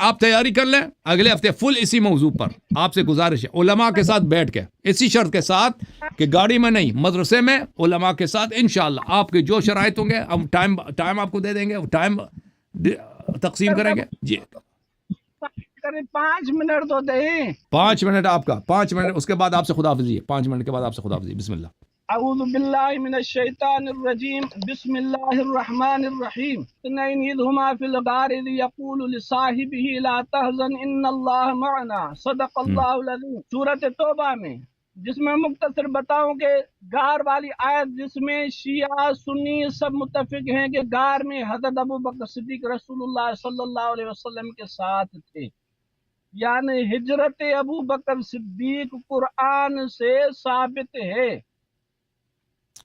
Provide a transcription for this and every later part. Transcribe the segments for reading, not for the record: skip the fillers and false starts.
آپ تیاری کر لیں اگلے ہفتے فل اسی موضوع پر. آپ سے گزارش ہے علماء کے ساتھ بیٹھ کے, اسی شرط کے ساتھ کہ گاڑی میں نہیں, مدرسے میں علماء کے ساتھ انشاءاللہ آپ کے جو شرائط ہوں گے ہم ٹائم آپ کو دے دیں گے, ٹائم تقسیم کریں گے. جی 5 منٹ تو دیں. 5 منٹ آپ کا, 5 منٹ, اس کے بعد آپ سے خداحافظی ہے. 5 منٹ کے بعد آپ سے خداحافظی. بسم اللہ. اعوذ باللہ من الشیطان الرجیم. بسم اللہ الرحمن الرحیم. اثنین اذ ہما فی الغار اذ یقول لصاحبہ لا تحزن ان اللہ معنا. صدق اللہ العظیم. سورۃ توبہ میں, جس میں مختصر بتاؤں کہ غار والی آیت جس میں شیعہ سنی سب متفق ہیں کہ غار میں حضرت ابوبکر صدیق رسول اللہ صلی اللہ علیہ وسلم کے ساتھ تھے, یعنی ہجرت ابوبکر صدیق قرآن سے ثابت ہے.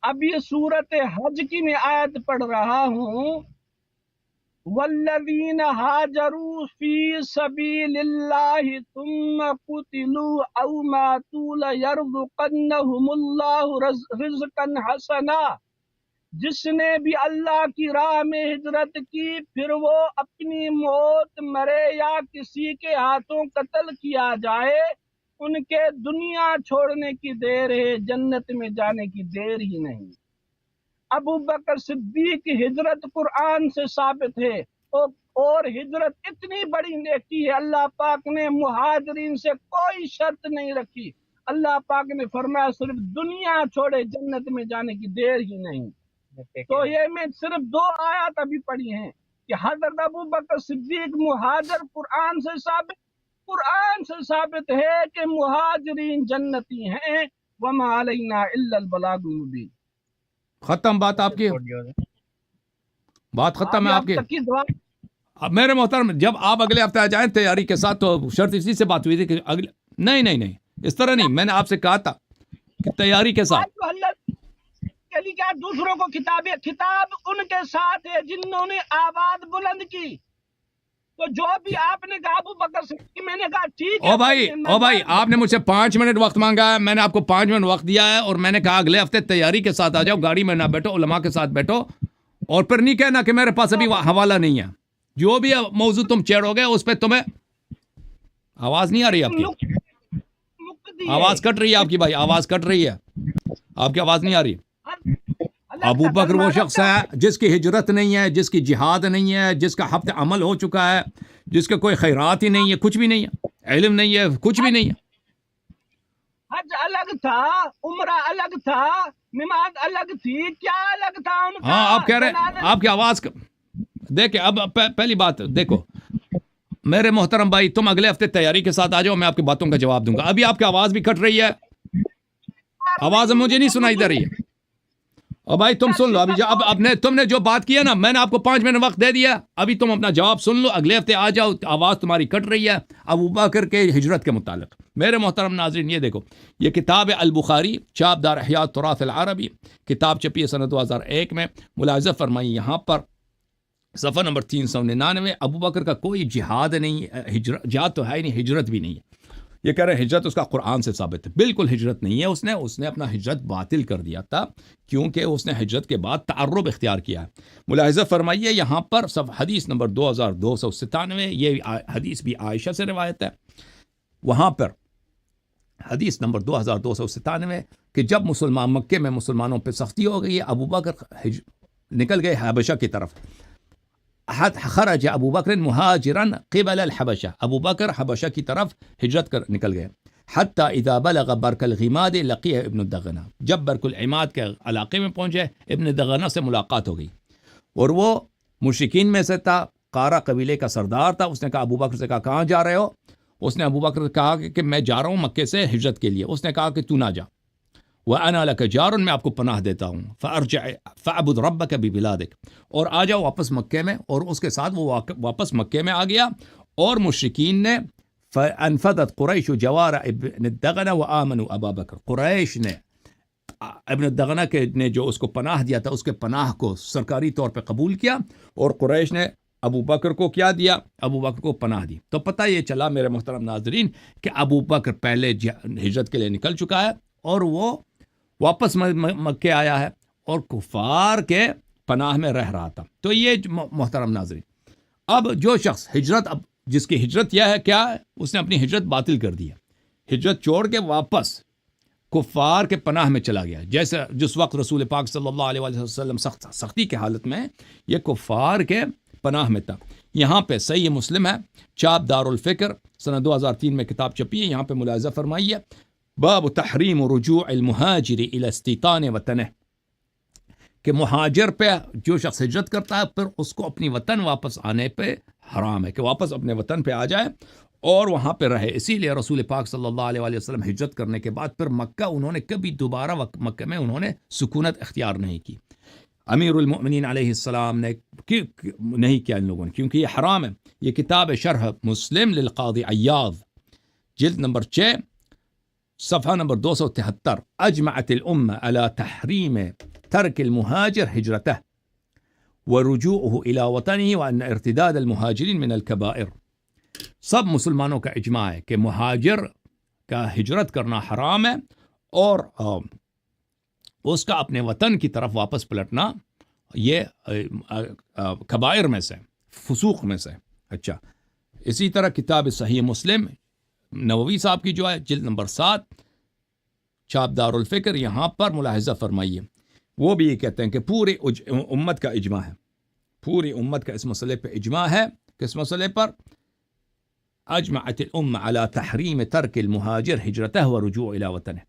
اب یہ سورت حج کی میں آیت پڑھ رہا ہوں. والذین ہاجروا فی سبیل اللہ ثم قتلوا او ماتوا لیرزقنہم اللہ رزقا حسنا. جس نے بھی اللہ کی راہ میں ہجرت کی پھر وہ اپنی موت مرے یا کسی کے ہاتھوں قتل کیا جائے, ان کے دنیا چھوڑنے کی دیر ہے, جنت میں جانے کی دیر ہی نہیں. ابو بکر صدیق کی ہجرت قرآن سے ثابت ہے, اور ہجرت اتنی بڑی نیکی ہے. اللہ پاک نے مہاجرین سے کوئی شرط نہیں رکھی. اللہ پاک نے فرمایا صرف دنیا چھوڑے, جنت میں جانے کی دیر ہی نہیں. تو یہ میں صرف 2 آیات ابھی پڑھی ہیں کہ حضرت ابو بکر صدیق مہاجر قرآن سے ثابت ہے کہ مہاجرین جنتی ہیں. وما علینا الا البلاغ المبین. ختم بات آپ کی, بات ختم ہے آپ کی. اب میرے محترم, جب آپ اگلے ہفتے آ جائیں تیاری کے ساتھ, تو شرط اسی سے بات ہوئی تھی کہ اگلے نہیں اس طرح نہیں, میں نے آپ سے کہا تھا کہ تیاری کے ساتھ. کیا دوسروں کو کتاب ان کے ساتھ ہے جنہوں نے آواز بلند کی. تو جو بھی آپ نے کہا ابو بکر صدیق, میں نے کہا ٹھیک ہے. او بھائی آپ نے مجھ سے 5 منٹ وقت مانگا ہے, میں نے آپ کو 5 منٹ وقت دیا ہے, اور میں نے کہا اگلے ہفتے تیاری کے ساتھ آ جاؤ, گاڑی میں نہ بیٹھو, علماء کے ساتھ بیٹھو, اور پھر نہیں کہنا کہ میرے پاس ابھی حوالہ نہیں ہے. جو بھی موضوع تم چھیڑو گے اس پہ تمہیں آواز نہیں آ رہی. آپ کی آواز کٹ رہی ہے, آپ کی بھائی آواز کٹ رہی ہے, آپ کی آواز نہیں آ رہی. ابو بکر وہ شخص ہے جس کی ہجرت نہیں ہے, جس کی جہاد نہیں ہے, جس کا ہفت عمل ہو چکا ہے, جس کا کوئی خیرات ہی نہیں ہے, کچھ بھی نہیں ہے, علم نہیں ہے, کچھ بھی نہیں ہے. حج الگ تھا, عمرہ الگ تھا, نماز الگ تھی, کیا الگ تھا ان کا. ہاں آپ کہہ رہے ہیں, آپ کی آواز دیکھیں. اب پہلی بات دیکھو میرے محترم بھائی, تم اگلے ہفتے تیاری کے ساتھ آ جاؤ, میں آپ کی باتوں کا جواب دوں گا. ابھی آپ کی آواز بھی کٹ رہی ہے, آواز مجھے نہیں سنائی دے رہی ہے. اور بھائی تم سن لو, ابھی تم نے جو بات کی ہے نا, میں نے آپ کو 5 منٹ وقت دے دیا, ابھی تم اپنا جواب سن لو, اگلے ہفتے آ جاؤ. آواز تمہاری کٹ رہی ہے ابو بکر کے ہجرت کے متعلق. میرے محترم ناظرین, یہ دیکھو, یہ کتاب ہے البخاری, چاپ دار احیاء التراث العربی, کتاب چھپی ہے سنہ 2001 میں. ملاحظہ فرمائیے یہاں پر صفحہ نمبر 399. ابو بکر کا کوئی جہاد نہیں, جہاد تو ہے ہی نہیں, ہجرت بھی نہیں ہے. یہ کہہ رہے ہیں ہجرت اس کا قرآن سے ثابت ہے. بالکل ہجرت نہیں ہے. اس نے اپنا ہجرت باطل کر دیا تھا, کیونکہ اس نے ہجرت کے بعد تعرب اختیار کیا ہے. ملاحظہ فرمائیے یہاں پر حدیث نمبر 2297, یہ حدیث بھی عائشہ سے روایت ہے. وہاں پر حدیث نمبر 2297 کہ جب مکے میں مسلمانوں پہ سختی ہو گئی, ابو بکر نکل گئے حبشہ کی طرف. خرج ابو بکر مہاجرن قبل الحبشہ, ابو بکر حبشہ کی طرف ہجرت کر نکل گئے. حتی اذا بلغ برک الغماد لقیہ ابن الدغنہ, جب برک العماد کے علاقے میں پہنچے ابن دغنہ سے ملاقات ہو گئی, اور وہ مشرکین میں سے تھا, قارہ قبیلے کا سردار تھا. اس نے کہا ابو بکر سے کہا کہاں جا رہے ہو؟ اس نے ابو بکر سے کہا کہ میں جا رہا ہوں مکے سے ہجرت کے لیے. اس نے کہا کہ تو نہ جا, وَأَنَا لَكَ جَارٌ, میں آپ کو پناہ دیتا ہوں. فَأَرْجِعْ فَأَعْبُدْ رَبَّكَ بِبِلَادِكَ, اور آ جاؤ واپس مکے میں. اور اس کے ساتھ وہ واپس مکے میں آ گیا, اور مشرکین نے فَأَنْفَذَتْ قُرَيْشُ جَوَارَ ابن الدغنہ وَآمَنُوا أَبَا بَكْرَ, قریش نے ابن الدغنہ نے جو اس کو پناہ دیا تھا, اس کے پناہ کو سرکاری طور پہ قبول کیا, اور قریش نے ابو بکر کو کیا دیا؟ ابو بکر کو پناہ دی. تو پتہ یہ چلا میرے محترم ناظرین کہ ابو بکر پہلے ہجرت کے لیے نکل چکا ہے, اور وہ واپس مکے آیا ہے, اور کفار کے پناہ میں رہ رہا تھا. تو یہ محترم ناظرین, اب جو شخص ہجرت اب جس کی ہجرت یہ ہے کیا ہے، اس نے اپنی ہجرت باطل کر دی ہے، ہجرت چھوڑ کے واپس کفار کے پناہ میں چلا گیا، جیسے جس وقت رسول پاک صلی اللہ علیہ وآلہ وسلم سختی کی حالت میں یہ کفار کے پناہ میں تھا۔ یہاں پہ صحیح مسلم ہے، چاپ دار الفکر سنہ 2003 میں کتاب چھپی ہے، یہاں پہ ملاحظہ فرمائیے، باب تحریم رجوع المہاجر الی استیطان وطنہ، کہ مہاجر پہ جو شخص ہجرت کرتا ہے پھر اس کو اپنی وطن واپس آنے پہ حرام ہے، کہ واپس اپنے وطن پہ آ جائے اور وہاں پہ رہے۔ اسی لیے رسول پاک صلی اللہ علیہ وآلہ وسلم ہجرت کرنے کے بعد پھر مکہ انہوں نے کبھی دوبارہ مکہ میں انہوں نے سکونت اختیار نہیں کی۔ امیر المؤمنین علیہ السلام نے نہیں کیا ان لوگوں نے، کیونکہ یہ حرام ہے۔ یہ کتاب شرح مسلم للقاضی عیاض، جلد نمبر 6 صفحہ نمبر 273، اجمعت الامہ علی تحریم ترک المہاجر ہجرتہ ورجوعه الى وطنه وان ارتداد المہاجرین من الکبائر۔ سب مسلمانوں کا اجماع ہے کہ مہاجر کا ہجرت کرنا حرام ہے اور اس کا اپنے وطن کی طرف واپس پلٹنا یہ کبائر میں سے، فسوق میں سے۔ اچھا، اسی طرح کتاب صحیح مسلم نووی صاحب کی جو ہے جلد نمبر 7 چاپ دار الفکر، یہاں پر ملاحظہ فرمائیے، وہ بھی یہ کہتے ہیں کہ پوری امت کا اجماع ہے، پوری امت کا اس مسئلے پہ اجماع ہے، کس مسئلے پر؟ اجمعت الامہ علی تحریم ترک المہاجر ہجرتہ ورجوع الی وطنہ،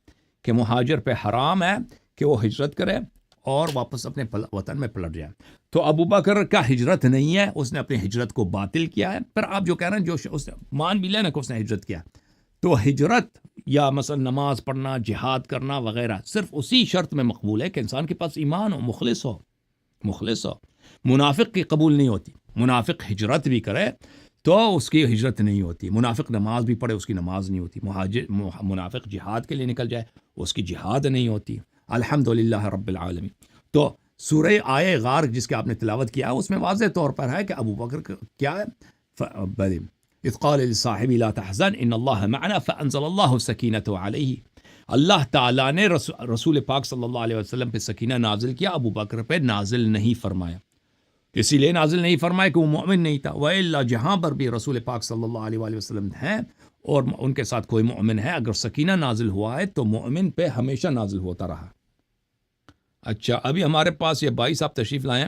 کہ مہاجر پہ حرام ہے کہ وہ ہجرت کرے اور واپس اپنے وطن میں پلٹ جائے۔ تو ابو بکر کا ہجرت نہیں ہے، اس نے اپنی ہجرت کو باطل کیا ہے۔ پھر آپ جو کہہ رہے ہیں جو اس نے مان بھی لینا کہ اس نے ہجرت کیا، تو ہجرت یا مثلا نماز پڑھنا، جہاد کرنا وغیرہ صرف اسی شرط میں مقبول ہے کہ انسان کے پاس ایمان ہو، مخلص ہو۔ منافق کی قبول نہیں ہوتی، منافق ہجرت بھی کرے تو اس کی ہجرت نہیں ہوتی، منافق نماز بھی پڑھے اس کی نماز نہیں ہوتی، منافق جہاد کے لیے نکل جائے اس کی جہاد نہیں ہوتی۔ الحمدللہ رب العالمین۔ تو سورہ آیہ غار جس کے آپ نے تلاوت کیا اس میں واضح طور پر ہے کہ ابو بکر کیا ہے، اذ قال لصاحبہ لا تحزن ان اللہ معنا فانزل اللہ سکینتہ علیہ، اللہ تعالیٰ نے رسول پاک صلی اللہ علیہ وسلم پہ سکینہ نازل کیا، ابو بکر پہ نازل نہیں فرمایا، اسی لیے نازل نہیں فرمایا کہ وہ مومن نہیں تھا۔ وَإِلَّا جہاں پر بھی رسول پاک صلی اللہ علیہ وآلہ وسلم ہیں اور ان کے ساتھ کوئی مومن ہے، اگر سکینہ نازل ہوا ہے تو مومن پہ ہمیشہ نازل ہوتا رہا۔ اچھا، ابھی ہمارے پاس یہ بھائی صاحب تشریف لائیں،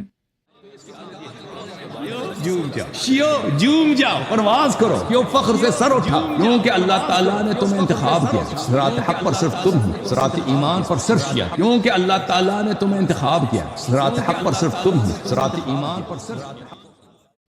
جوم جاؤ، پرواز کرو، کیوں فخر سے سر اٹھا، کیونکہ اللہ تعالیٰ نے تمہیں انتخاب کیا، صراط حق پر صرف تم ہو، صراط ایمان پر صرف کیا، کیونکہ اللہ تعالیٰ نے تمہیں انتخاب کیا، صراط حق پر صرف تم ہو، صراط ایمان پر صرف